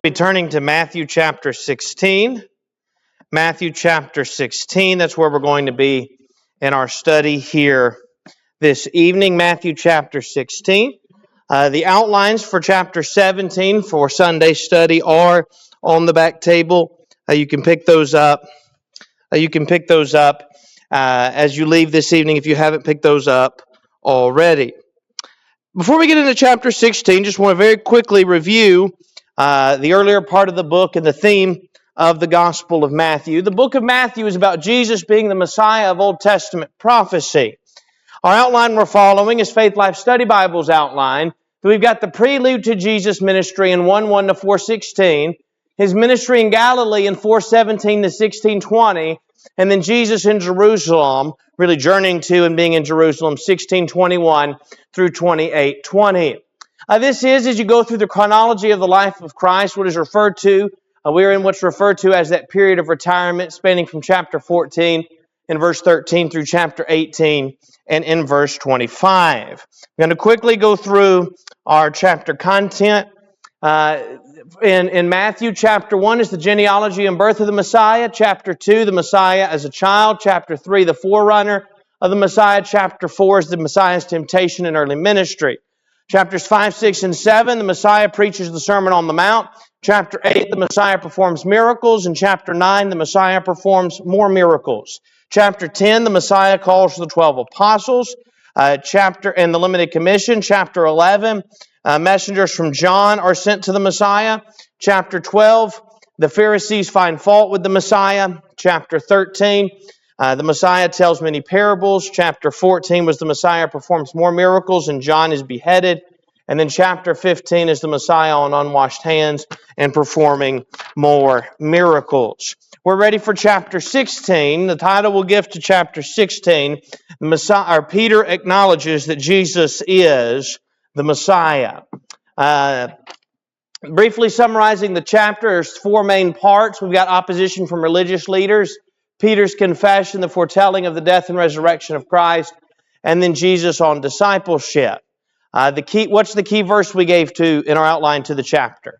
Be turning to Matthew chapter 16. Matthew chapter 16, that's where we're going to be in our study here this evening. Matthew chapter 16. The outlines for chapter 17 for Sunday study are on the back table. You can pick those up. As you leave this evening if you haven't picked those up already. Before we get into chapter 16, just want to very quickly review the earlier part of the book and the theme of the Gospel of Matthew. The book of Matthew is about Jesus being the Messiah of Old Testament prophecy. Our outline we're following is Faith Life Study Bible's outline. We've got the prelude to Jesus' ministry in 1:1 to 4:16, His ministry in Galilee in 4:17 to 16:20, and then Jesus in Jerusalem, really journeying to and being in Jerusalem, 16:21 through 28:20. This is, as you go through the chronology of the life of Christ, what is referred to, we're in what's referred to as that period of retirement, spanning from chapter 14 in verse 13 through chapter 18 and in verse 25. We're going to quickly go through our chapter content. In Matthew, chapter 1 is the genealogy and birth of the Messiah. Chapter 2, the Messiah as a child. Chapter 3, the forerunner of the Messiah. Chapter 4 is the Messiah's temptation and early ministry. Chapters 5, 6, and 7, the Messiah preaches the Sermon on the Mount. Chapter 8, the Messiah performs miracles. In chapter 9, the Messiah performs more miracles. Chapter 10, the Messiah calls for the 12 apostles. Chapter and the limited commission. Chapter 11, messengers from John are sent to the Messiah. Chapter 12, the Pharisees find fault with the Messiah. Chapter 13, the Messiah tells many parables. Chapter 14 was the Messiah performs more miracles and John is beheaded. And then chapter 15 is the Messiah on unwashed hands and performing more miracles. We're ready for chapter 16. The title we'll give to chapter 16, Peter acknowledges that Jesus is the Messiah. Briefly summarizing the chapter, there's four main parts. We've got opposition from religious leaders, Peter's confession, the foretelling of the death and resurrection of Christ, and then Jesus on discipleship. What's the key verse we gave to in our outline to the chapter?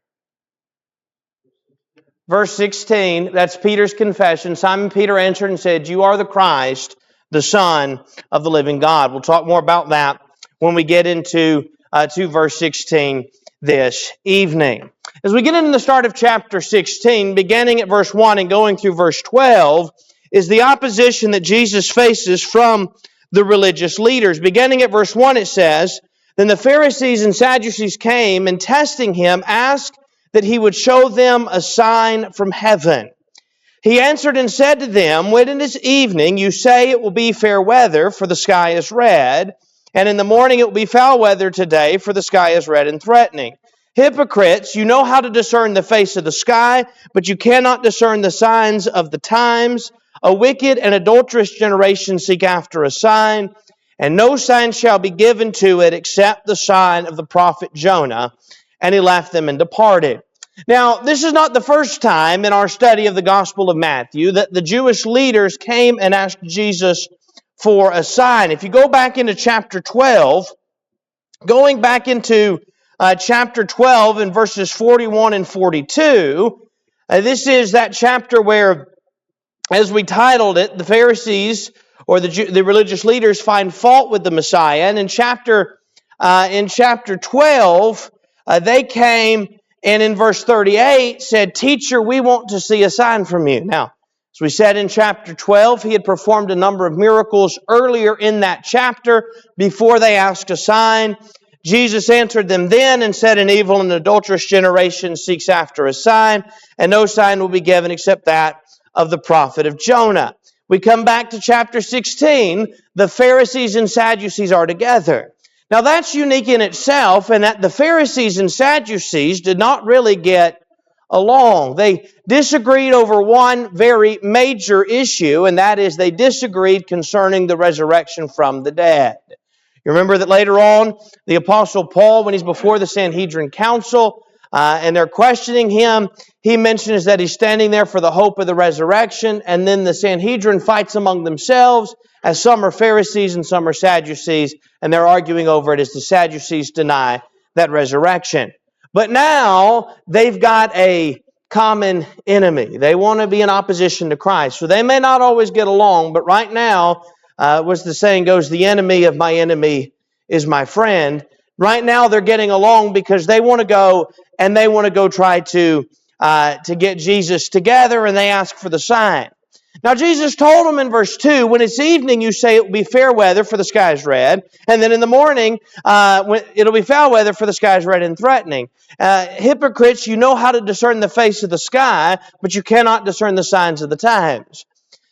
Verse 16, that's Peter's confession. Simon Peter answered and said, "You are the Christ, the Son of the living God." We'll talk more about that when we get into to verse 16 this evening. As we get into the start of chapter 16, beginning at verse 1 and going through verse 12, is the opposition that Jesus faces from the religious leaders. Beginning at verse 1, it says, "Then the Pharisees and Sadducees came, and testing him, asked that he would show them a sign from heaven. He answered and said to them, when it is evening, you say it will be fair weather, for the sky is red, and in the morning it will be foul weather today, for the sky is red and threatening. Hypocrites, you know how to discern the face of the sky, but you cannot discern the signs of the times. A wicked and adulterous generation seek after a sign, and no sign shall be given to it except the sign of the prophet Jonah. And he left them and departed." Now, this is not the first time in our study of the Gospel of Matthew that the Jewish leaders came and asked Jesus for a sign. If you go back into chapter 12, going back into chapter 12 in verses 41 and 42, this is that chapter where, as we titled it, the Pharisees or the religious leaders find fault with the Messiah. And in chapter 12, they came and in verse 38 said, "Teacher, we want to see a sign from you." Now, as we said in chapter 12, he had performed a number of miracles earlier in that chapter before they asked a sign. Jesus answered them then and said, "An evil and adulterous generation seeks after a sign, and no sign will be given except that of the prophet of Jonah." We come back to chapter 16, the Pharisees and Sadducees are together. Now that's unique in itself, in that the Pharisees and Sadducees did not really get along. They disagreed over one very major issue, and that is they disagreed concerning the resurrection from the dead. You remember that later on, the Apostle Paul, when he's before the Sanhedrin Council, and they're questioning him, he mentions that he's standing there for the hope of the resurrection, and then the Sanhedrin fights among themselves, as some are Pharisees and some are Sadducees, and they're arguing over it as the Sadducees deny that resurrection. But now they've got a common enemy. They want to be in opposition to Christ. So they may not always get along, but right now, as the saying goes, the enemy of my enemy is my friend. Right now they're getting along because they want to go and they want to go try to get Jesus together, and they ask for the sign. Now, Jesus told them in verse 2, when it's evening, you say it will be fair weather, for the sky is red. And then in the morning, it'll be foul weather, for the sky is red and threatening. Hypocrites, you know how to discern the face of the sky, but you cannot discern the signs of the times.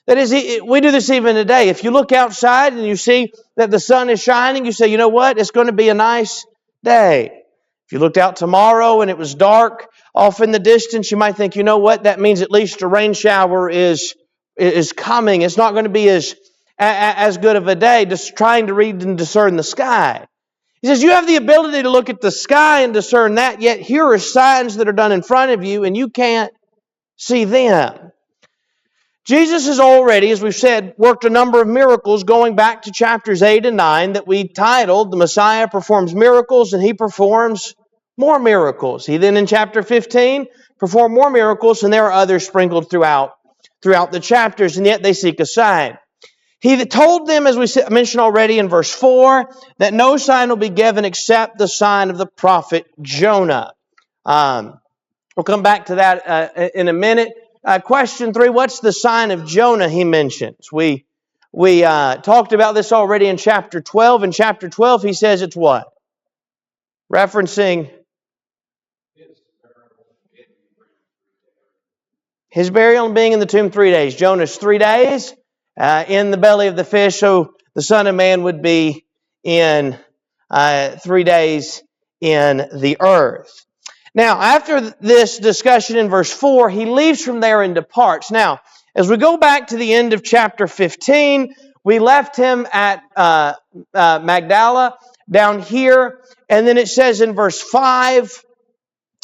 That is, we do this even today. If you look outside and you see that the sun is shining, you say, you know what? It's going to be a nice day. If you looked out tomorrow and it was dark off in the distance, you might think, you know what? That means at least a rain shower is coming. It's not going to be as good of a day, just trying to read and discern the sky. He says, you have the ability to look at the sky and discern that, yet here are signs that are done in front of you, and you can't see them. Jesus has already, as we've said, worked a number of miracles going back to chapters 8 and 9 that we titled, The Messiah Performs Miracles, and He Performs More Miracles. He then in chapter 15 performed more miracles, and there are others sprinkled throughout the chapters, and yet they seek a sign. He told them, as we mentioned already in verse 4, that no sign will be given except the sign of the prophet Jonah. We'll come back to that in a minute. Question 3, what's the sign of Jonah he mentions? We talked about this already in chapter 12. In chapter 12, he says it's what? Referencing his burial and being in the tomb 3 days. Jonah's 3 days in the belly of the fish, so the Son of Man would be in 3 days in the earth. Now, after this discussion in verse 4, he leaves from there and departs. Now, as we go back to the end of chapter 15, we left him at Magdala down here, and then it says in verse 5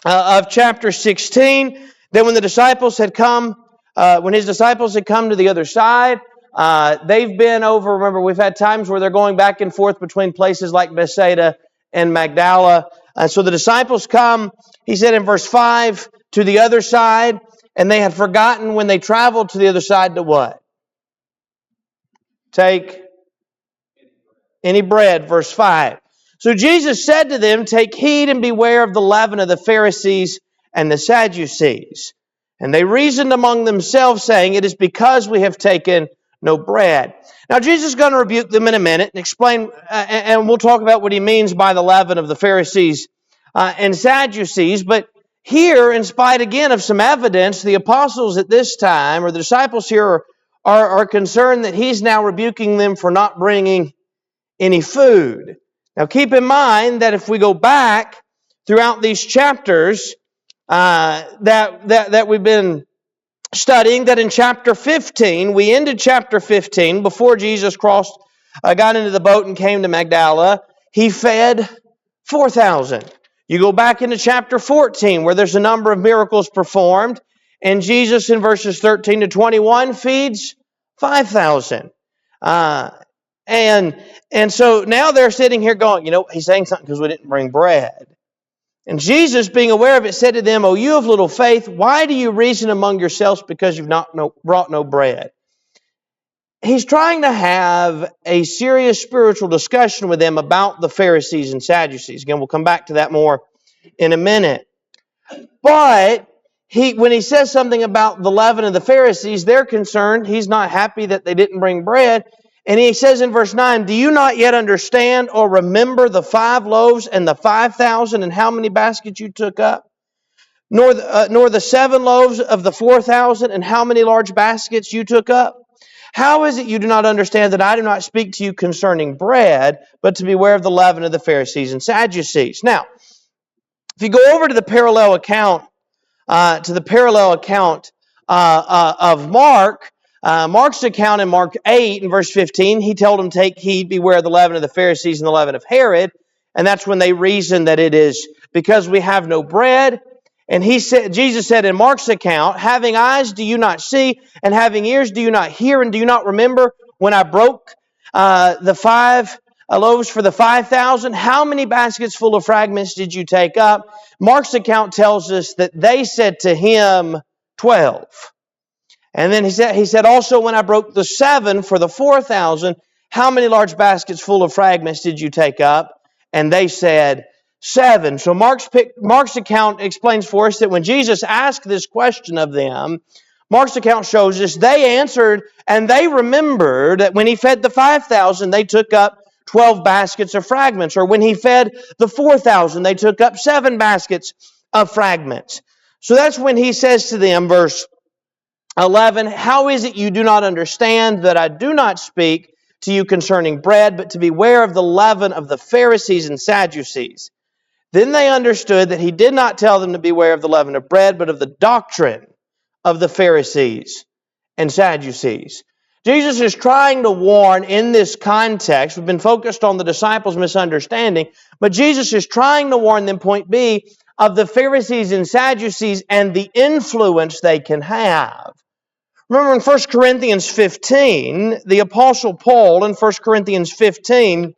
of chapter 16, that when the disciples had come, when his disciples had come to the other side, they've been over, remember, we've had times where they're going back and forth between places like Bethsaida and Magdala. So the disciples come, he said in verse 5, to the other side, and they had forgotten when they traveled to the other side to what? Take any bread, verse 5. So Jesus said to them, take heed and beware of the leaven of the Pharisees and the Sadducees. And they reasoned among themselves, saying, it is because we have taken no bread. Now, Jesus is going to rebuke them in a minute and explain, and we'll talk about what he means by the leaven of the Pharisees and Sadducees. But here, in spite again of some evidence, the apostles at this time, or the disciples here, are concerned that he's now rebuking them for not bringing any food. Now, keep in mind that if we go back throughout these chapters that we've been studying, that in chapter 15, we ended chapter 15 before Jesus got into the boat and came to Magdala. He fed 4,000. You go back into chapter 14 where there's a number of miracles performed, and Jesus in verses 13 to 21 feeds 5,000. And so now they're sitting here going, he's saying something because we didn't bring bread. And Jesus, being aware of it, said to them, O you of little faith, why do you reason among yourselves because you've not brought no bread? He's trying to have a serious spiritual discussion with them about the Pharisees and Sadducees. Again, we'll come back to that more in a minute. But when he says something about the leaven of the Pharisees, they're concerned. He's not happy that they didn't bring bread. And he says in verse 9, do you not yet understand or remember the 5 loaves and the 5,000 and how many baskets you took up? Nor the 7 loaves of the 4,000 and how many large baskets you took up? How is it you do not understand that I do not speak to you concerning bread, but to beware of the leaven of the Pharisees and Sadducees? Now, if you go over to the parallel account, of Mark, Mark's account in Mark 8 and verse 15, he told them, take heed, beware of the leaven of the Pharisees and the leaven of Herod. And that's when they reasoned that it is because we have no bread. And Jesus said in Mark's account, having eyes do you not see, and having ears do you not hear, and do you not remember when I broke the 5 loaves for the 5,000. How many baskets full of fragments did you take up? Mark's account tells us that they said to him, 12. And then he said, also when I broke the 7 for the 4,000, how many large baskets full of fragments did you take up? And they said, 7. So Mark's account explains for us that when Jesus asked this question of them, Mark's account shows us they answered and they remembered that when he fed the 5,000, they took up 12 baskets of fragments. Or when he fed the 4,000, they took up 7 baskets of fragments. So that's when he says to them, verse 11, how is it you do not understand that I do not speak to you concerning bread, but to beware of the leaven of the Pharisees and Sadducees? Then they understood that he did not tell them to beware of the leaven of bread, but of the doctrine of the Pharisees and Sadducees. Jesus is trying to warn in this context. We've been focused on the disciples' misunderstanding, but Jesus is trying to warn them, point B, of the Pharisees and Sadducees and the influence they can have. Remember in 1 Corinthians 15, the Apostle Paul in 1 Corinthians 15,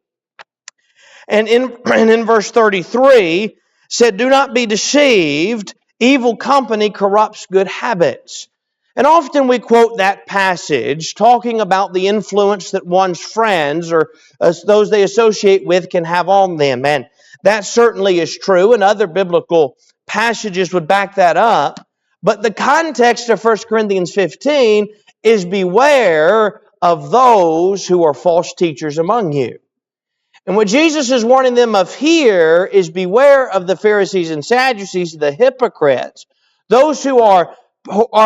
and in verse 33, said, do not be deceived, evil company corrupts good habits. And often we quote that passage talking about the influence that one's friends or those they associate with can have on them. And that certainly is true, and other biblical passages would back that up. But the context of 1 Corinthians 15 is beware of those who are false teachers among you. And what Jesus is warning them of here is beware of the Pharisees and Sadducees, the hypocrites, those who are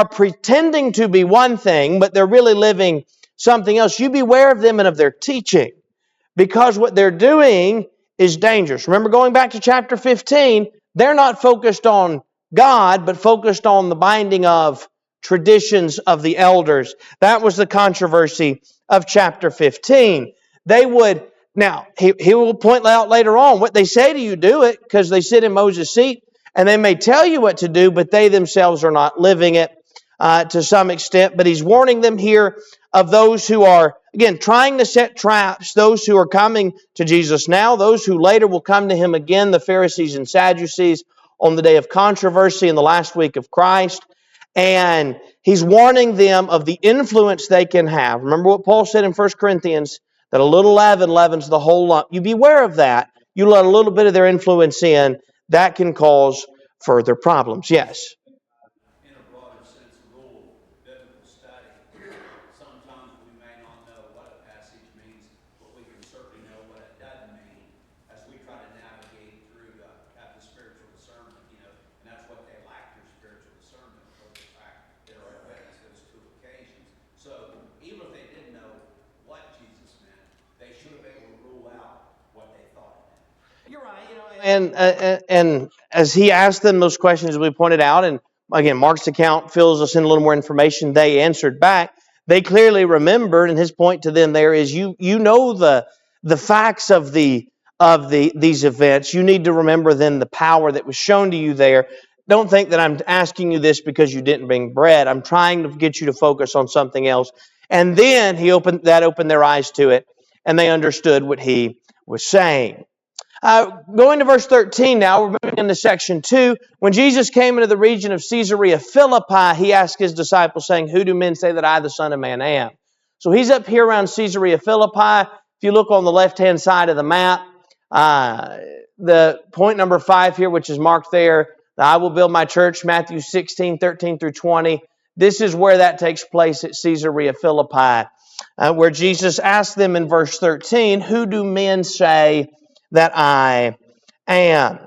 pretending to be one thing, but they're really living something else. You beware of them and of their teaching, because what they're doing is dangerous. Remember, going back to chapter 15, they're not focused on God, but focused on the binding of traditions of the elders. That was the controversy of chapter 15. They would, now, he will point out later on, what they say to you, do it, because they sit in Moses' seat, and they may tell you what to do, but they themselves are not living it to some extent. But he's warning them here of those who are, again, trying to set traps, those who are coming to Jesus now, those who later will come to him again, the Pharisees and Sadducees, on the day of controversy in the last week of Christ. And he's warning them of the influence they can have. Remember what Paul said in 1 Corinthians, that a little leaven leavens the whole lump. You beware of that. You let a little bit of their influence in, that can cause further problems. Yes? In a broader sense of rule, biblical study, sometimes we may not know what a passage means, but we can certainly know what it doesn't mean as we try to navigate through have the spiritual discernment, and that's what they lack, their spiritual discernment, because of the fact that are witness those two occasions. So even if they didn't know what Jesus meant, they should have been able to rule out what they thought it meant. You're right. And as he asked them those questions, we pointed out, and again, Mark's account fills us in a little more information. They answered back. They clearly remembered, and his point to them there is, you know the facts of these events. You need to remember then the power that was shown to you there. Don't think that I'm asking you this because you didn't bring bread. I'm trying to get you to focus on something else. And then he opened their eyes to it, and they understood what he was saying. Going to verse 13 now, we're moving into section 2. When Jesus came into the region of Caesarea Philippi, he asked his disciples, saying, who do men say that I, the Son of Man, am? So he's up here around Caesarea Philippi. If you look on the left-hand side of the map, the point number 5 here, which is marked there, I will build my church, Matthew 16, 13 through 20. This is where that takes place at Caesarea Philippi, where Jesus asked them in verse 13, who do men say that I am?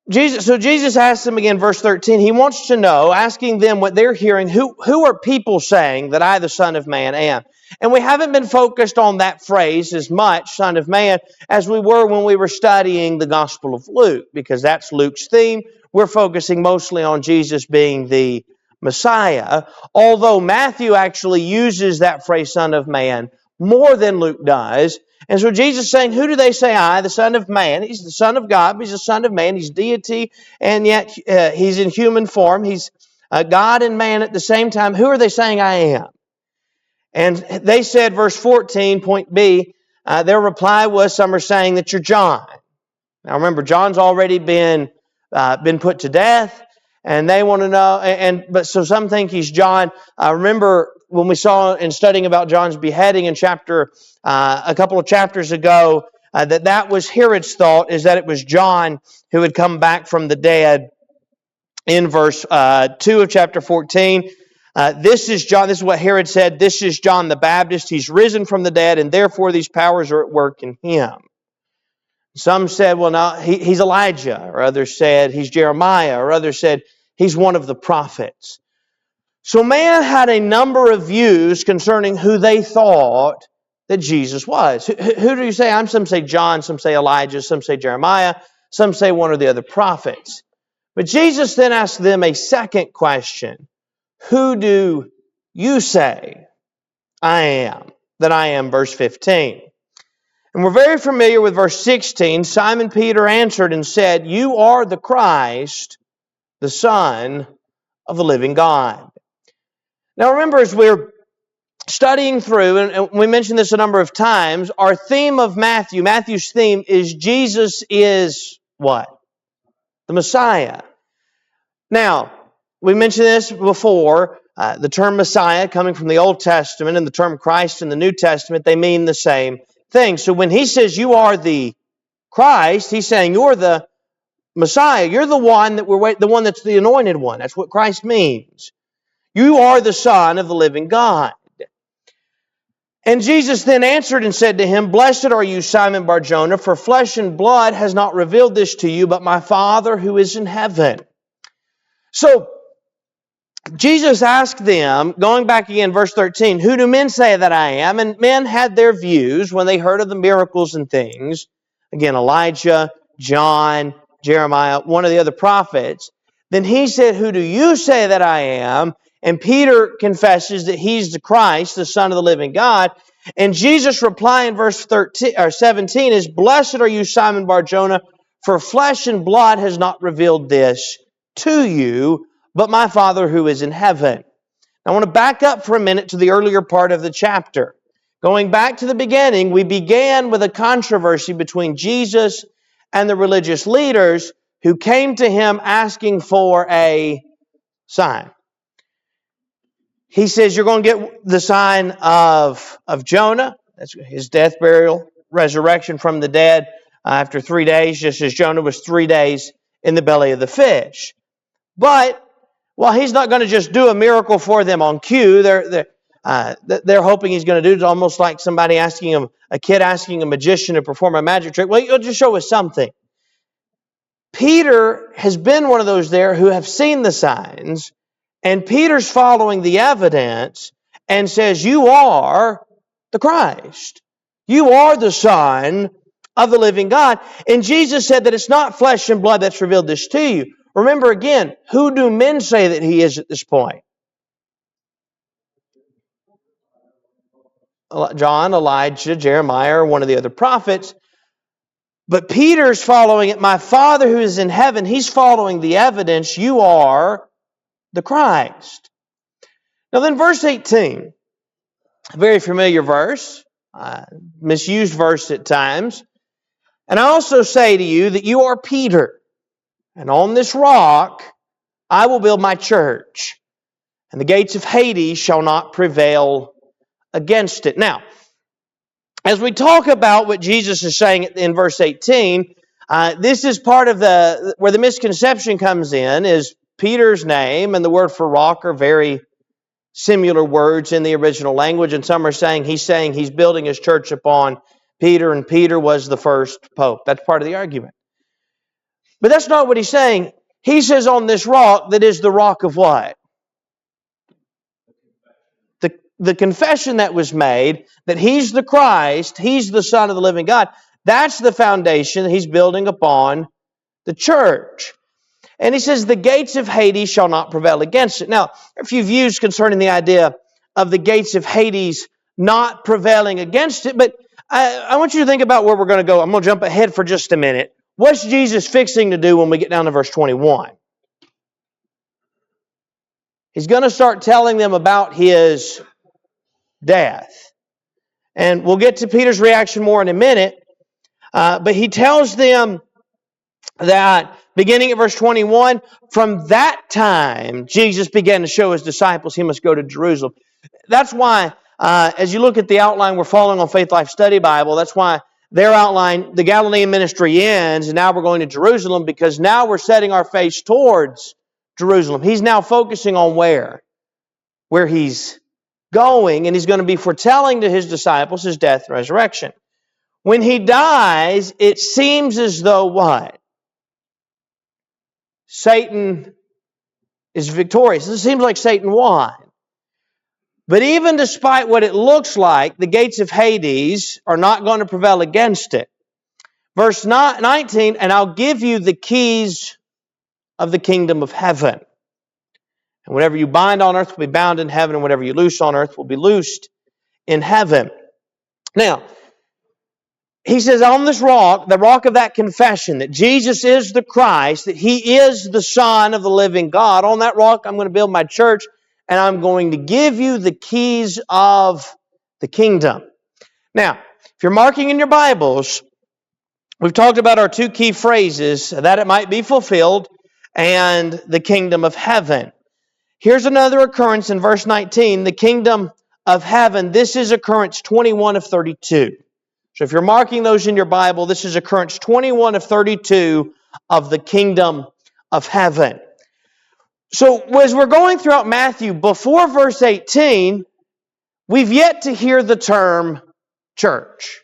Jesus asks them again, verse 13. He wants to know, asking them what they're hearing, who are people saying that I, the Son of Man, am? And we haven't been focused on that phrase as much, Son of Man, as we were when we were studying the Gospel of Luke, because that's Luke's theme. We're focusing mostly on Jesus being the Messiah, although Matthew actually uses that phrase, Son of Man, more than Luke does. And so Jesus is saying, who do they say I, the Son of Man? He's the Son of God, but he's the Son of Man. He's deity, and yet he's in human form. He's God and man at the same time. Who are they saying I am? And they said, verse 14, point B, their reply was, some are saying that you're John. Now remember, John's already been put to death, and they want to know, but so some think he's John. Remember when we saw in studying about John's beheading in a couple of chapters ago, that was Herod's thought, is that it was John who had come back from the dead. In verse 2 of chapter 14, this is John. This is what Herod said. This is John the Baptist. He's risen from the dead, and therefore these powers are at work in him. Some said, well, no, he's Elijah, or others said he's Jeremiah, or others said he's one of the prophets. So man had a number of views concerning who they thought that Jesus was. Who do you say? Some say John, some say Elijah, some say Jeremiah, some say one of the other prophets. But Jesus then asked them a second question. Who do you say I am? That I am, verse 15. And we're very familiar with verse 16. Simon Peter answered and said, you are the Christ, the Son of the living God. Now remember, as we're studying through, and we mentioned this a number of times, our theme of Matthew's theme is Jesus is what? The Messiah. Now, we mentioned this before, the term Messiah coming from the Old Testament and the term Christ in the New Testament, they mean the same thing. So when he says you are the Christ, he's saying you're the Messiah. You're the one the one that's the anointed one. That's what Christ means. You are the Son of the living God. And Jesus then answered and said to him, blessed are you, Simon Bar-Jonah, for flesh and blood has not revealed this to you, but my Father who is in heaven. So, Jesus asked them, going back again, verse 13, who do men say that I am? And men had their views when they heard of the miracles and things. Again, Elijah, John, Jeremiah, one of the other prophets. Then he said, who do you say that I am? And Peter confesses that he's the Christ, the Son of the living God. And Jesus' reply in verse 17 is, blessed are you, Simon Bar-Jonah, for flesh and blood has not revealed this to you, but my Father who is in heaven. I want to back up for a minute to the earlier part of the chapter. Going back to the beginning, we began with a controversy between Jesus and the religious leaders who came to him asking for a sign. He says, you're going to get the sign of Jonah. That's his death, burial, resurrection from the dead after 3 days, just as Jonah was 3 days in the belly of the fish. But while he's not going to just do a miracle for them on cue, they're hoping he's going to do it almost like somebody a kid asking a magician to perform a magic trick. Well, you'll just show us something. Peter has been one of those there who have seen the signs, and Peter's following the evidence and says, you are the Christ. You are the Son of the living God. And Jesus said that it's not flesh and blood that's revealed this to you. Remember again, who do men say that he is at this point? John, Elijah, Jeremiah, or one of the other prophets. But Peter's following it. My Father who is in heaven, he's following the evidence. You are the Christ. Now then, verse 18, a very familiar verse, misused verse at times. And I also say to you that you are Peter, and on this rock I will build my church, and the gates of Hades shall not prevail against it. Now, as we talk about what Jesus is saying in verse 18, this is part of where the misconception comes in, is Peter's name and the word for rock are very similar words in the original language, and some are saying he's building his church upon Peter, and Peter was the first pope. That's part of the argument. But that's not what he's saying. He says on this rock that is the rock of what? The confession that was made that he's the Christ, he's the Son of the living God. That's the foundation that he's building upon the church. And he says, the gates of Hades shall not prevail against it. Now, there are a few views concerning the idea of the gates of Hades not prevailing against it, but I want you to think about where we're going to go. I'm going to jump ahead for just a minute. What's Jesus fixing to do when we get down to verse 21? He's going to start telling them about his death. And we'll get to Peter's reaction more in a minute. But he tells them that, beginning at verse 21, from that time, Jesus began to show his disciples he must go to Jerusalem. That's why, as you look at the outline we're following on Faith Life Study Bible, that's why their outline, the Galilean ministry ends, and now we're going to Jerusalem, because now we're setting our face towards Jerusalem. He's now focusing on where? Where he's going, and he's going to be foretelling to his disciples his death and resurrection. When he dies, it seems as though what? Satan is victorious. It seems like Satan won. But even despite what it looks like, the gates of Hades are not going to prevail against it. Verse 19, and I'll give you the keys of the kingdom of heaven. And whatever you bind on earth will be bound in heaven, and whatever you loose on earth will be loosed in heaven. Now, he says, on this rock, the rock of that confession, that Jesus is the Christ, that He is the Son of the living God, on that rock I'm going to build my church, and I'm going to give you the keys of the kingdom. Now, if you're marking in your Bibles, we've talked about our two key phrases, that it might be fulfilled, and the kingdom of heaven. Here's another occurrence in verse 19, the kingdom of heaven. This is occurrence 21 of 32. So if you're marking those in your Bible, this is occurrence 21 of 32 of the kingdom of heaven. So as we're going throughout Matthew, before verse 18, we've yet to hear the term church.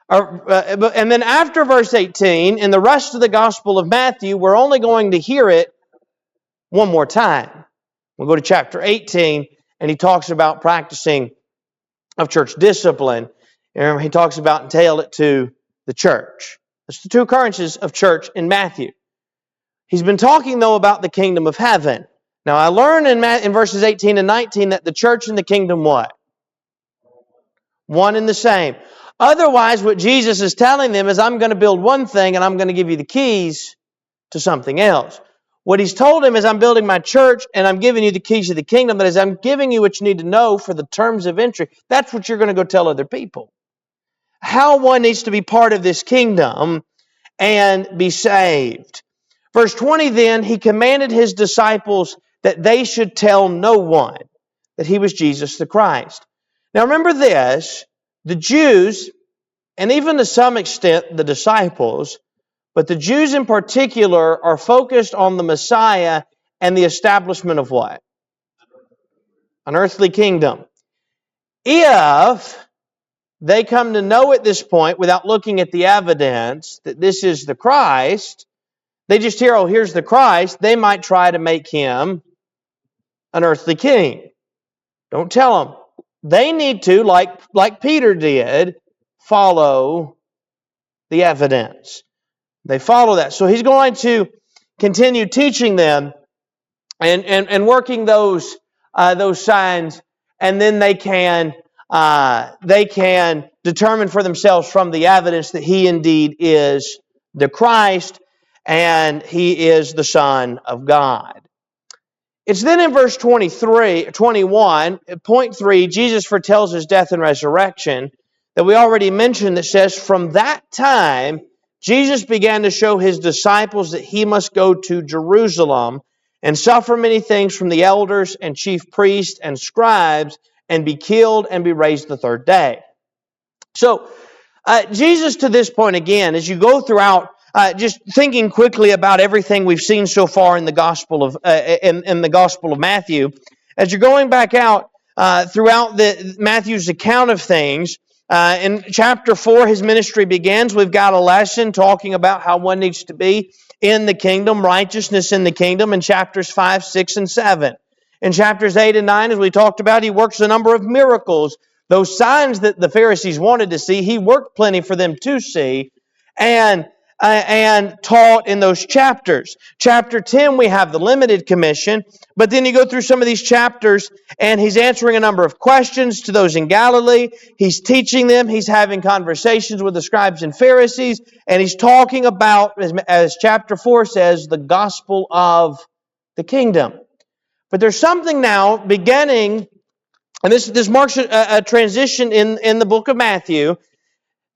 And then after verse 18, in the rest of the Gospel of Matthew, we're only going to hear it one more time. We'll go to chapter 18, and he talks about practicing of church discipline. And he talks about entail it to the church. That's the two occurrences of church in Matthew. He's been talking, though, about the kingdom of heaven. Now, I learned in verses 18 and 19 that the church and the kingdom what? One and the same. Otherwise, what Jesus is telling them is, I'm going to build one thing and I'm going to give you the keys to something else. What he's told him is, I'm building my church and I'm giving you the keys to the kingdom. That is, I'm giving you what you need to know for the terms of entry. That's what you're going to go tell other people. How one needs to be part of this kingdom and be saved. Verse 20 then, he commanded his disciples that they should tell no one that he was Jesus the Christ. Now remember this, the Jews, and even to some extent the disciples, but the Jews in particular are focused on the Messiah and the establishment of what? An earthly kingdom. If they come to know at this point, without looking at the evidence, that this is the Christ, they just hear, oh, here's the Christ, they might try to make him an earthly king. Don't tell them. They need to, like Peter did, follow the evidence. They follow that. So he's going to continue teaching them and working those signs, and then they can determine for themselves from the evidence that he indeed is the Christ and he is the Son of God. It's then in verse 21, point 3, Jesus foretells his death and resurrection that we already mentioned, that says, from that time, Jesus began to show his disciples that he must go to Jerusalem and suffer many things from the elders and chief priests and scribes and be killed and be raised the third day. So, Jesus to this point again, as you go throughout, just thinking quickly about everything we've seen so far in the Gospel of in the Gospel of Matthew, as you're going back out throughout Matthew's account of things, in chapter 4, his ministry begins. We've got a lesson talking about how one needs to be in the kingdom, righteousness in the kingdom, in chapters 5, 6, and 7. In chapters 8 and 9, as we talked about, he works a number of miracles. Those signs that the Pharisees wanted to see, he worked plenty for them to see, and taught in those chapters. Chapter 10, we have the limited commission, but then you go through some of these chapters, and he's answering a number of questions to those in Galilee. He's teaching them. He's having conversations with the scribes and Pharisees, and he's talking about, as chapter 4 says, the gospel of the kingdom. But there's something now beginning And this marks a transition in the book of Matthew,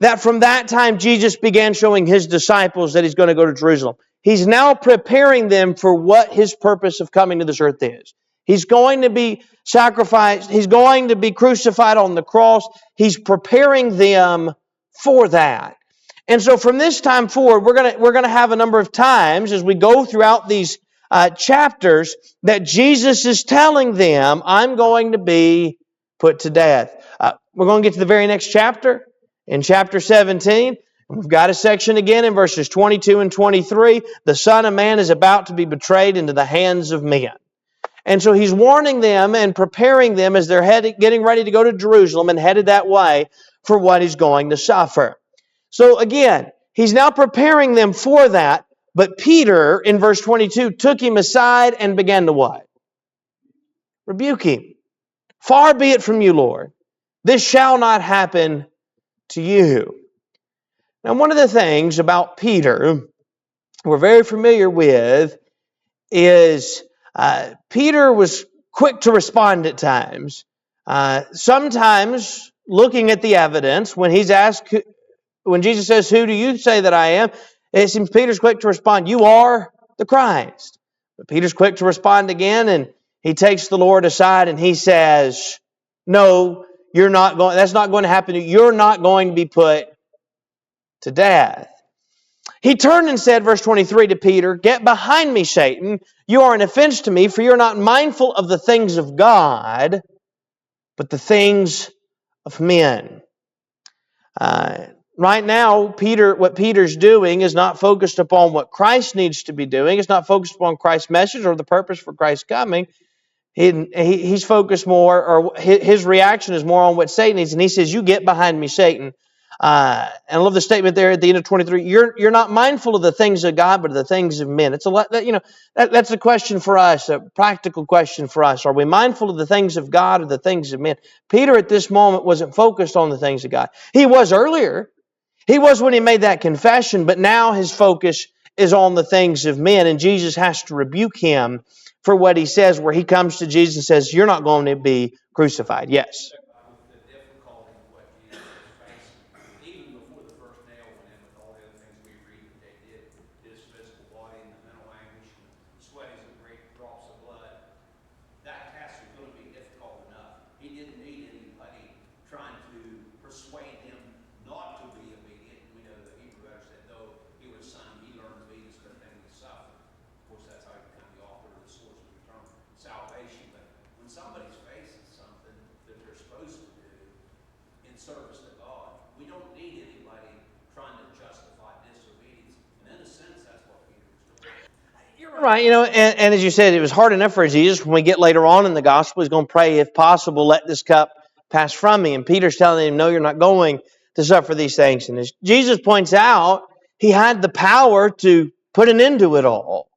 that from that time Jesus began showing his disciples that he's going to go to Jerusalem. He's now preparing them for what his purpose of coming to this earth is. He's going to be sacrificed. He's going to be crucified on the cross. He's preparing them for that. And so from this time forward, we're going to have a number of times as we go throughout these chapters that Jesus is telling them, I'm going to be put to death. We're going to get to the very next chapter. In chapter 17, we've got a section again in verses 22 and 23. The Son of Man is about to be betrayed into the hands of men. And so he's warning them and preparing them as they're getting ready to go to Jerusalem and headed that way for what he's going to suffer. So again, he's now preparing them for that. But Peter, in verse 22, took him aside and began to what? Rebuke him. Far be it from you, Lord. This shall not happen to you. Now, one of the things about Peter we're very familiar with is Peter was quick to respond at times. Sometimes looking at the evidence, when he's asked, when Jesus says, who do you say that I am? It seems Peter's quick to respond, you are the Christ. But Peter's quick to respond again, and he takes the Lord aside and he says, no, you're not going, that's not going to happen to you. You're not going to be put to death. He turned and said, verse 23 to Peter, get behind me, Satan. You are an offense to me, for you're not mindful of the things of God, but the things of men. Right now, what Peter's doing is not focused upon what Christ needs to be doing. It's not focused upon Christ's message or the purpose for Christ's coming. He's focused more, or his reaction is more on what Satan needs. And he says, you get behind me, Satan. And I love the statement there at the end of 23. You're not mindful of the things of God, but of the things of men. It's a lot that, that's a question for us, a practical question for us. Are we mindful of the things of God or the things of men? Peter at this moment wasn't focused on the things of God. He was earlier. He was when he made that confession, but now his focus is on the things of men, and Jesus has to rebuke him for what he says, where he comes to Jesus and says, you're not going to be crucified. Yes. The difficulty of what Jesus was facing, even before the first nail went in, with all the other things we read that they did, his physical body and the mental anguish and sweating some great drops of blood, that task was going to be difficult enough. He didn't need anybody trying to persuade him not to be obedient. We know the Hebrew writer said, though he was son, he learned obedience, but then he suffered. Of course, that's how he became the author of the source of eternal salvation. But when somebody's facing something that they're supposed to do in service to God, we don't need anybody trying to justify disobedience. And in a sense, that's what Peter was doing. You're right, and as you said, it was hard enough for Jesus. When we get later on in the gospel, he's going to pray, if possible, let this cup pass from me. And Peter's telling him, no, you're not going to suffer these things. And as Jesus points out, he had the power to put an end to it all.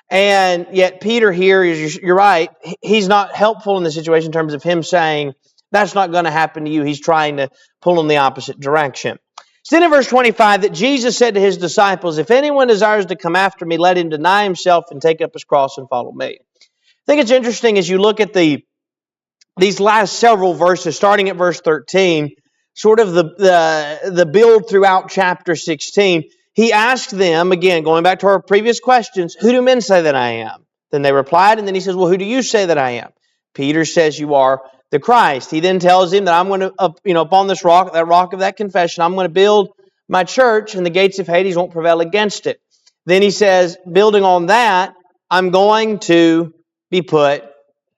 And yet Peter here, you're right, he's not helpful in the situation in terms of him saying, that's not going to happen to you. He's trying to pull in the opposite direction. It's then in verse 25 that Jesus said to his disciples, if anyone desires to come after me, let him deny himself and take up his cross and follow me. I think it's interesting as you look at these last several verses, starting at verse 13, sort of the build throughout chapter 16. He asked them, again, going back to our previous questions, who do men say that I am? Then they replied, and then he says, well, who do you say that I am? Peter says, you are the Christ. He then tells him that I'm going to, upon this rock, that rock of that confession, I'm going to build my church, and the gates of Hades won't prevail against it. Then he says, building on that, I'm going to be put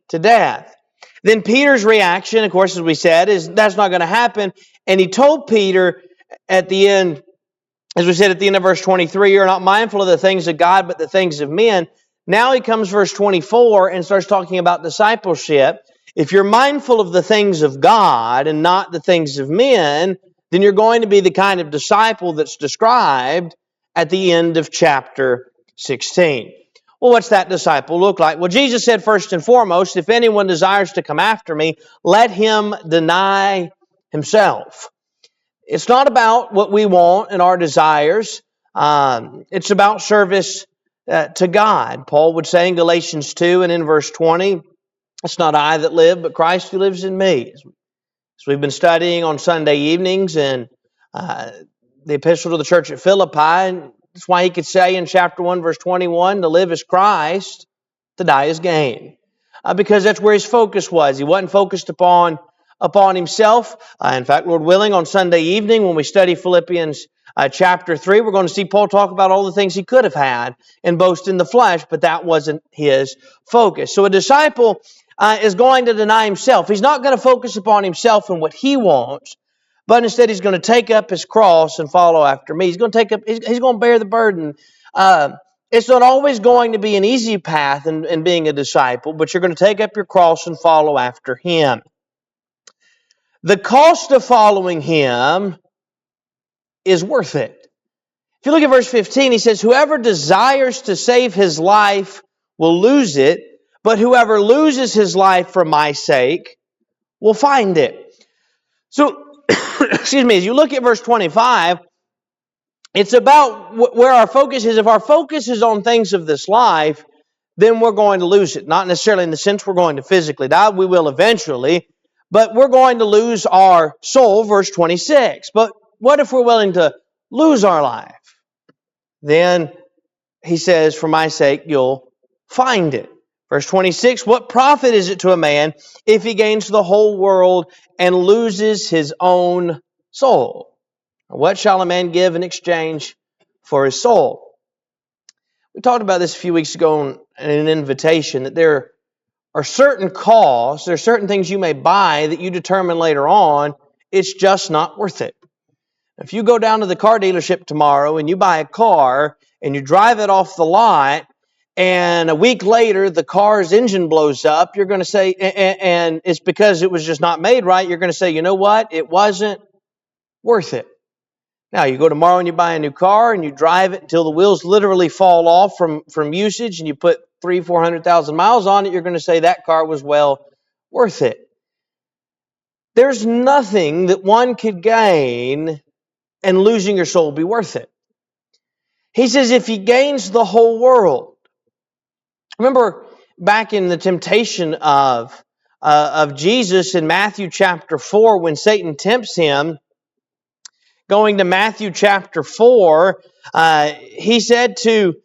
to death. Then Peter's reaction, of course, as we said, is that's not going to happen. And he told Peter at the end, as we said at the end of verse 23, you're not mindful of the things of God, but the things of men. Now he comes verse 24 and starts talking about discipleship. If you're mindful of the things of God and not the things of men, then you're going to be the kind of disciple that's described at the end of chapter 16. Well, what's that disciple look like? Well, Jesus said first and foremost, if anyone desires to come after me, let him deny himself. It's not about what we want and our desires. It's about service to God. Paul would say in Galatians 2 and in verse 20, It's not I that live, but Christ who lives in me. So we've been studying on Sunday evenings in the epistle to the church at Philippi. And that's why he could say in chapter 1, verse 21, to live is Christ, to die is gain. Because that's where his focus was. He wasn't focused upon himself. In fact, Lord willing, on Sunday evening when we study Philippians chapter 3, we're going to see Paul talk about all the things he could have had and boast in the flesh, but that wasn't his focus. So a disciple is going to deny himself. He's not going to focus upon himself and what he wants, but instead he's going to take up his cross and follow after me. He's going to bear the burden. It's not always going to be an easy path in being a disciple, but you're going to take up your cross and follow after him. The cost of following him is worth it. If you look at verse 15, he says, whoever desires to save his life will lose it, but whoever loses his life for my sake will find it. So, excuse me, as you look at verse 25, it's about where our focus is. If our focus is on things of this life, then we're going to lose it. Not necessarily in the sense we're going to physically die. We will eventually. But we're going to lose our soul, verse 26. But what if we're willing to lose our life? Then he says, for my sake, you'll find it. Verse 26, what profit is it to a man if he gains the whole world and loses his own soul? What shall a man give in exchange for his soul? We talked about this a few weeks ago in an invitation, that there are certain costs, there are certain things you may buy that you determine later on, it's just not worth it. If you go down to the car dealership tomorrow and you buy a car and you drive it off the lot, and a week later the car's engine blows up, you're going to say, and it's because it was just not made right, you're going to say, you know what, it wasn't worth it. Now, you go tomorrow and you buy a new car and you drive it until the wheels literally fall off from usage, and you put 300,000-400,000 miles on it, you're going to say that car was well worth it. There's nothing that one could gain and losing your soul be worth it. He says if he gains the whole world. Remember back in the temptation of Jesus in Matthew chapter 4, when Satan tempts him, going to Matthew chapter 4, he said to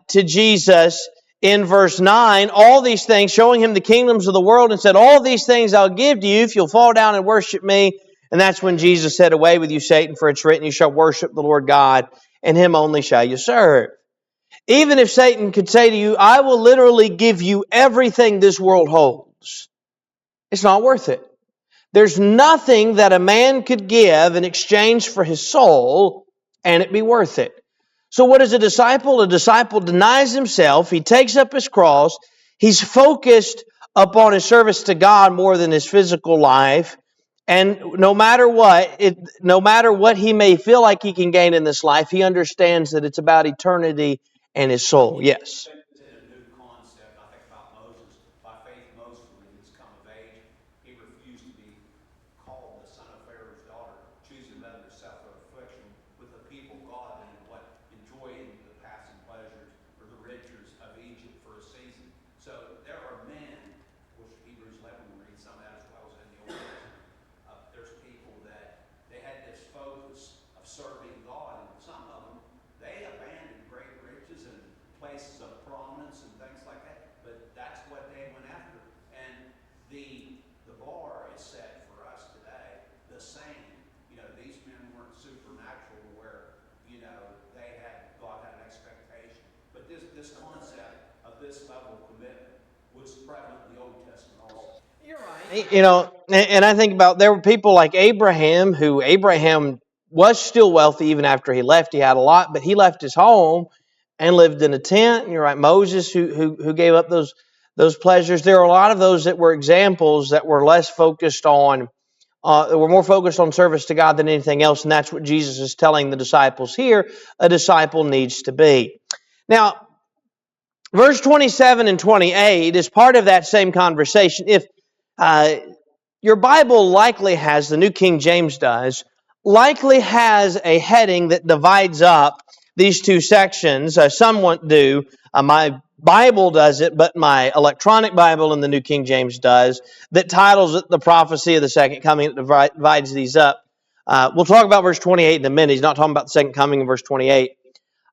Jesus in verse 9, all these things, showing him the kingdoms of the world, and said, all these things I'll give to you if you'll fall down and worship me. And that's when Jesus said, away with you, Satan, for it's written, you shall worship the Lord God, and him only shall you serve. Even if Satan could say to you, I will literally give you everything this world holds, it's not worth it. There's nothing that a man could give in exchange for his soul and it be worth it. So what is a disciple? A disciple denies himself. He takes up his cross. He's focused upon his service to God more than his physical life. And no matter what he may feel like he can gain in this life, he understands that it's about eternity and his soul. Yes. A new concept. I think about Moses. By faith, Moses, when he was come of age, he refused to be called the son of Pharaoh's daughter, choosing rather self affliction with the people God than what enjoying the passing pleasures or the riches of Egypt for a season. So there are men, which Hebrews 11 we read some of that as well as in the Old Testament. There's people that they had this focus of serving God, and some of them they abandoned great riches and places of prominence and things like that. But that's what they went after. And the bar is set for us today the same. You know, these men weren't supernatural where, you know, God had an expectation. But this concept of this level of commitment was prevalent in the Old Testament also. You're right. You know, and I think about, there were people like Abraham, who Abraham was still wealthy even after he left. He had a lot, but he left his home and lived in a tent. And you're right, Moses, who gave up those pleasures. There are a lot of those that were examples that were less focused on, were more focused on service to God than anything else. And that's what Jesus is telling the disciples here a disciple needs to be. Now, verse 27 and 28 is part of that same conversation. If your Bible likely has, the New King James does, likely has a heading that divides up these two sections. Some do. My Bible does it, but my electronic Bible in the New King James does, that titles it the prophecy of the second coming. It divides these up. We'll talk about verse 28 in a minute. He's not talking about the second coming in verse 28.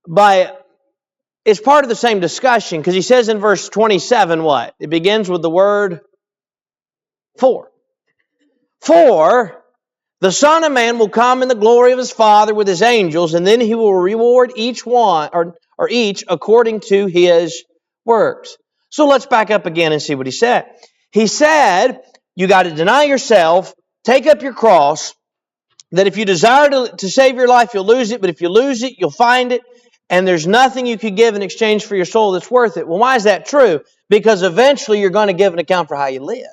But it's part of the same discussion, because he says in verse 27 what? It begins with the word for. For the Son of Man will come in the glory of his Father with his angels, and then he will reward each one, or each according to his works. So let's back up again and see what he said. He said, you got to deny yourself, take up your cross, that if you desire to save your life, you'll lose it, but if you lose it, you'll find it, and there's nothing you could give in exchange for your soul that's worth it. Well, why is that true? Because eventually you're going to give an account for how you lived.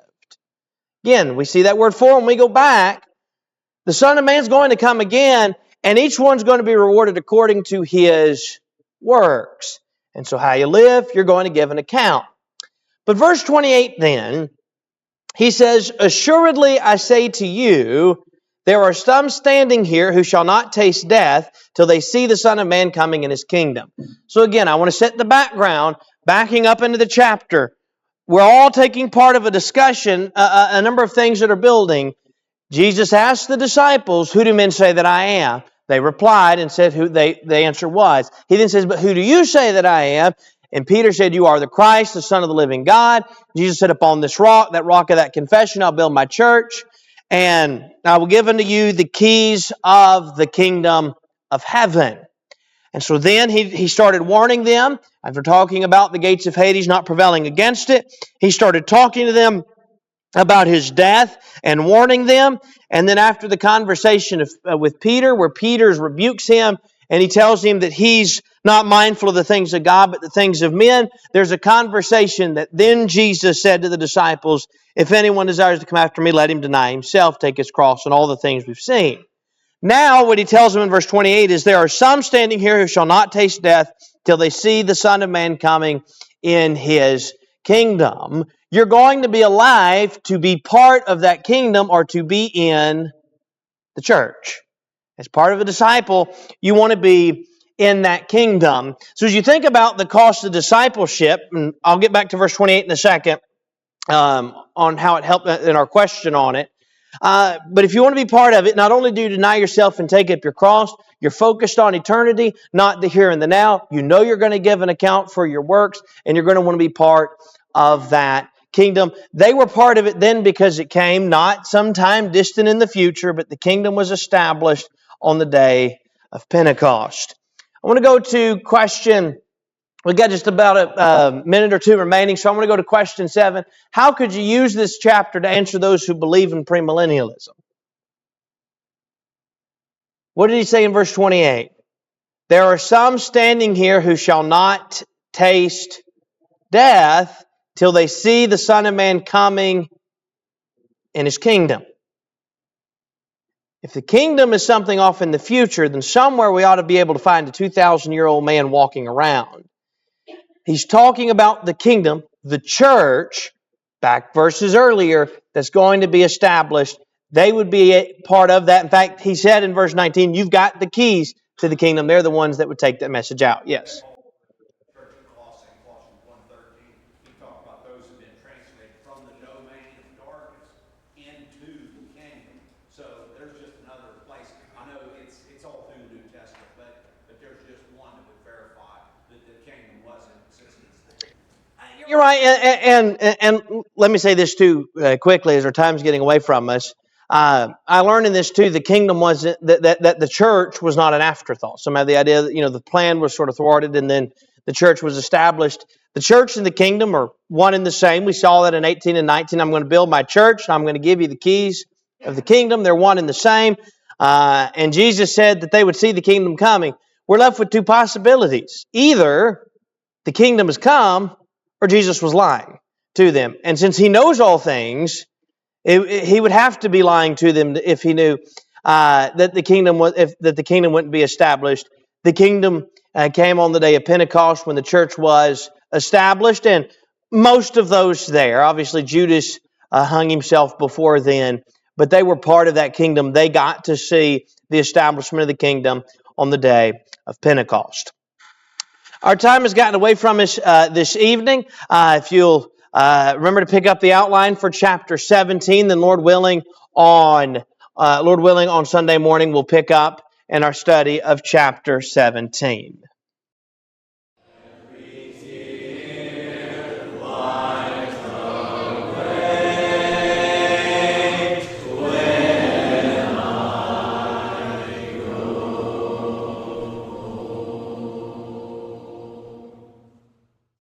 Again, we see that word for when we go back. The Son of Man's going to come again, and each one's going to be rewarded according to his works. And so how you live, you're going to give an account. But verse 28 then, he says, assuredly I say to you, there are some standing here who shall not taste death till they see the Son of Man coming in his kingdom. So again, I want to set the background, backing up into the chapter. We're all taking part of a discussion, a number of things that are building. Jesus asked the disciples, who do men say that I am? They replied and said who the answer was. He then says, but who do you say that I am? And Peter said, you are the Christ, the Son of the living God. Jesus said, upon this rock, that rock of that confession, I'll build my church. And I will give unto you the keys of the kingdom of heaven. And so then he started warning them. After talking about the gates of Hades not prevailing against it, he started talking to them about his death and warning them. And then after the conversation with Peter, where Peter rebukes him, and he tells him that he's not mindful of the things of God, but the things of men, there's a conversation that then Jesus said to the disciples, if anyone desires to come after me, let him deny himself, take his cross, and all the things we've seen. Now, what he tells them in verse 28 is, there are some standing here who shall not taste death till they see the Son of Man coming in his kingdom. You're going to be alive to be part of that kingdom, or to be in the church. As part of a disciple, you want to be in that kingdom. So as you think about the cost of discipleship, and I'll get back to verse 28 in a second, on how it helped in our question on it. But if you want to be part of it, not only do you deny yourself and take up your cross, you're focused on eternity, not the here and the now. You know you're going to give an account for your works, and you're going to want to be part of that kingdom. They were part of it then because it came not sometime distant in the future, but the kingdom was established on the day of Pentecost. I want to go to question. We've got just about a minute or two remaining, so I'm going to go to question 7. How could you use this chapter to answer those who believe in premillennialism? What did he say in verse 28? There are some standing here who shall not taste death till they see the Son of Man coming in his kingdom. If the kingdom is something off in the future, then somewhere we ought to be able to find a 2,000-year-old man walking around. He's talking about the kingdom, the church, back verses earlier, that's going to be established. They would be a part of that. In fact, he said in verse 19, you've got the keys to the kingdom. They're the ones that would take that message out. Yes. Church of Colossians 1:13, he talked about those who've been translated from the domain of darkness into the kingdom. So there's just another place. I know it's all through the New Testament, but there's just one that would verify that the kingdom was in existence there. You're right, and let me say this too quickly as our time's getting away from us. I learned in this too, the kingdom wasn't, that the church was not an afterthought. Some have the idea that, the plan was sort of thwarted and then the church was established. The church and the kingdom are one and the same. We saw that in 18 and 19. I'm going to build my church. I'm going to give you the keys of the kingdom. They're one and the same. And Jesus said that they would see the kingdom coming. We're left with two possibilities. Either the kingdom has come, or Jesus was lying to them. And since he knows all things, he would have to be lying to them if he knew that the kingdom wouldn't be established. The kingdom came on the day of Pentecost when the church was established, and most of those there, obviously Judas hung himself before then, but they were part of that kingdom. They got to see the establishment of the kingdom on the day of Pentecost. Our time has gotten away from us this evening. If you'll remember to pick up the outline for chapter 17, then Lord willing on Sunday morning we'll pick up in our study of chapter 17.